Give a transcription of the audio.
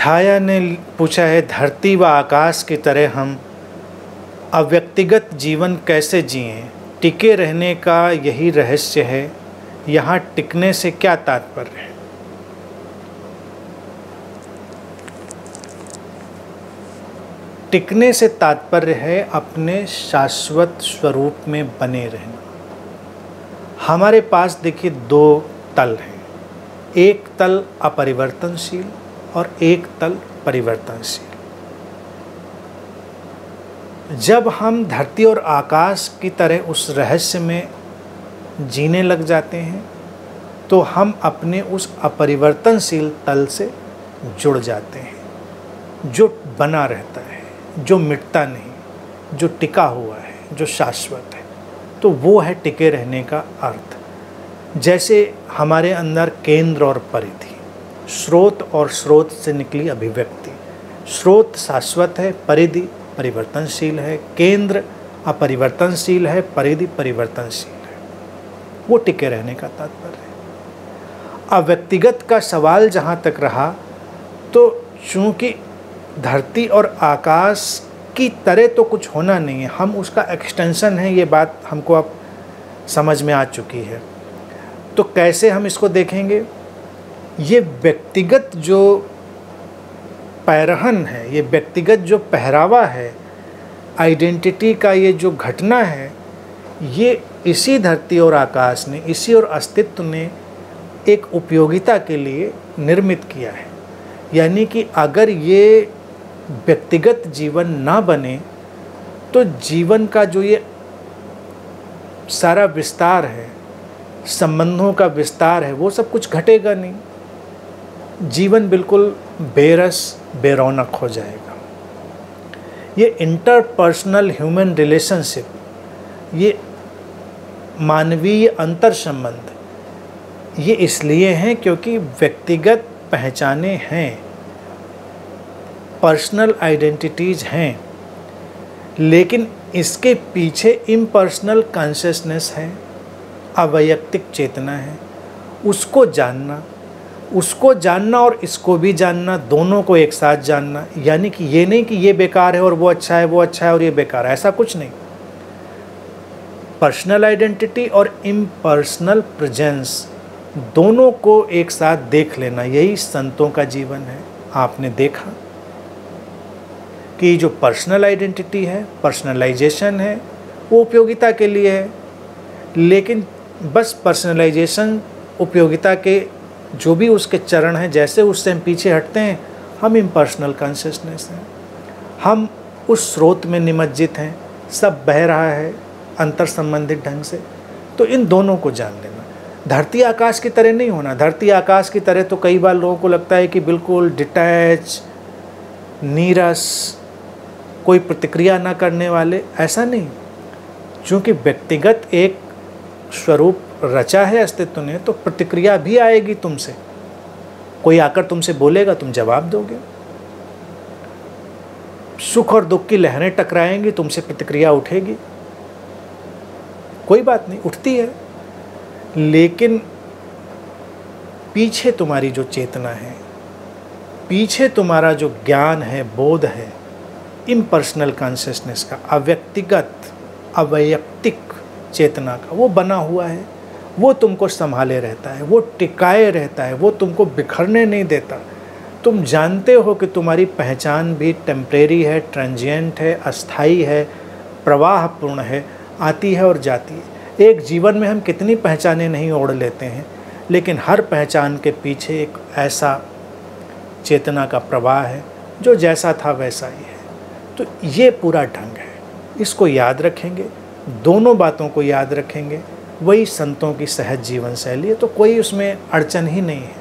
छाया ने पूछा है, धरती व आकाश की तरह हम अव्यक्तिगत जीवन कैसे जिएं? टिके रहने का यही रहस्य है, यहाँ टिकने से क्या तात्पर्य है? टिकने से तात्पर्य है अपने शाश्वत स्वरूप में बने रहना। हमारे पास देखिए दो तल हैं, एक तल अपरिवर्तनशील और एक तल परिवर्तनशील। जब हम धरती और आकाश की तरह उस रहस्य में जीने लग जाते हैं तो हम अपने उस अपरिवर्तनशील तल से जुड़ जाते हैं, जो बना रहता है, जो मिटता नहीं, जो टिका हुआ है, जो शाश्वत है। तो वो है टिके रहने का अर्थ। जैसे हमारे अंदर केंद्र और परिधि, स्रोत और स्रोत से निकली अभिव्यक्ति। स्रोत शाश्वत है, परिधि परिवर्तनशील है, केंद्र अपरिवर्तनशील है, परिधि परिवर्तनशील है। वो टिके रहने का तात्पर्य है। अव्यक्तिगत का सवाल जहाँ तक रहा, तो चूँकि धरती और आकाश की तरह तो कुछ होना नहीं है, हम उसका एक्सटेंशन है, ये बात हमको अब समझ में आ चुकी है। तो कैसे हम इसको देखेंगे? ये व्यक्तिगत जो पैरहन है, ये व्यक्तिगत जो पहरावा है, आइडेंटिटी का ये जो घटना है, ये इसी धरती और आकाश ने, इसी और अस्तित्व ने एक उपयोगिता के लिए निर्मित किया है। यानी कि अगर ये व्यक्तिगत जीवन ना बने तो जीवन का जो ये सारा विस्तार है, संबंधों का विस्तार है, वो सब कुछ घटेगा नहीं। जीवन बिल्कुल बेरस बेरौनक हो जाएगा। ये इंटरपर्सनल ह्यूमन रिलेशनशिप, ये मानवीय अंतर संबंध, ये इसलिए हैं क्योंकि व्यक्तिगत पहचाने हैं, पर्सनल आइडेंटिटीज़ हैं, लेकिन इसके पीछे इम्पर्सनल कॉन्शियसनेस है, अवैयक्तिक चेतना है। उसको जानना और इसको भी जानना, दोनों को एक साथ जानना। यानी कि ये नहीं कि ये बेकार है और वो अच्छा है, वो अच्छा है और ये बेकार है, ऐसा कुछ नहीं। पर्सनल आइडेंटिटी और इम्पर्सनल प्रेजेंस, दोनों को एक साथ देख लेना, यही संतों का जीवन है। आपने देखा कि जो पर्सनल आइडेंटिटी है, पर्सनलाइजेशन है, वो उपयोगिता के लिए है, लेकिन बस पर्सनलाइजेशन, उपयोगिता के जो भी उसके चरण हैं, जैसे उससे हम पीछे हटते हैं, हम इम्पर्सनल कॉन्शियसनेस हैं, हम उस स्रोत में निमज्जित हैं, सब बह रहा है अंतर संबंधित ढंग से। तो इन दोनों को जान लेना। धरती आकाश की तरह नहीं होना। धरती आकाश की तरह तो कई बार लोगों को लगता है कि बिल्कुल डिटैच, नीरस, कोई प्रतिक्रिया ना करने वाले, ऐसा नहीं। चूँकि व्यक्तिगत एक स्वरूप रचा है अस्तित्व ने, तो प्रतिक्रिया भी आएगी तुमसे। कोई आकर तुमसे बोलेगा, तुम जवाब दोगे। सुख और दुख की लहरें टकराएंगी, तुमसे प्रतिक्रिया उठेगी, कोई बात नहीं, उठती है। लेकिन पीछे तुम्हारी जो चेतना है, पीछे तुम्हारा जो ज्ञान है, बोध है, इम्पर्सनल कॉन्शियसनेस का, अव्यक्तिगत अवैयक्तिक चेतना का, वो बना हुआ है, वो तुमको संभाले रहता है, वो टिकाए रहता है, वो तुमको बिखरने नहीं देता। तुम जानते हो कि तुम्हारी पहचान भी टेम्परेरी है, ट्रांजिएंट है, अस्थाई है, प्रवाहपूर्ण है, आती है और जाती है। एक जीवन में हम कितनी पहचानें नहीं ओढ़ लेते हैं, लेकिन हर पहचान के पीछे एक ऐसा चेतना का प्रवाह है जो जैसा था वैसा ही है। तो ये पूरा ढंग है, इसको याद रखेंगे, दोनों बातों को याद रखेंगे, वही संतों की सहज जीवन शैली है। तो कोई उसमें अड़चन ही नहीं है।